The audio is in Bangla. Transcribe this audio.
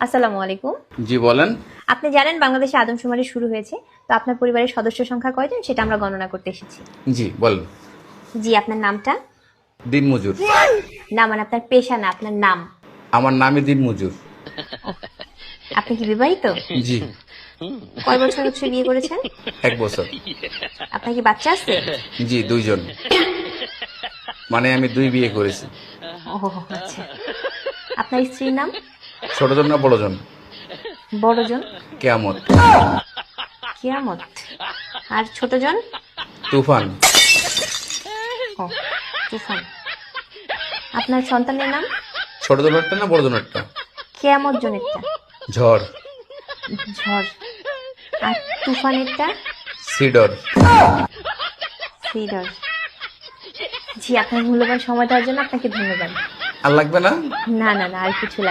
আসসালামু আলাইকুম। জি বলেন। আপনি জানেন বাংলাদেশে আদমশুমারি শুরু হয়েছে, তো আপনার পরিবারের সদস্য সংখ্যা কয়জন সেটা আমরা গণনা করতে এসেছি। জি বলেন। জি, আপনার নামটা? দিনমজুর। না, মানে আপনার পেশা না, আপনার নাম। আমার নামই দিনমজুর। আপনি কি বিবাহিত? জি। কয় বছর হচ্ছে বিয়ে করেছেন? 1 বছর। আপনার কি বাচ্চা আছে? জি 2 জন। মানে আমি 2 বিয়ে করেছি। ও আচ্ছা। আপনার স্ত্রীর নাম? ছোট জন না বড় জন? বড়জন? কেয়ামত। কিয়ামত। আর ছোটজন? তুফান। ও তুফান। আপনার সন্তানের নাম? ছোট জনেরটা না বড় জনেরটা? কেয়ামত জনেরটা? ঝড়। ঝড়। আর তুফানেরটা? সিডর। সিডর। জি, আপনার মূল্যবান সময় দেওয়ার জন্য আপনাকে ধন্যবাদ। আর লাগবে না? না না না, আর কিছু লাগবে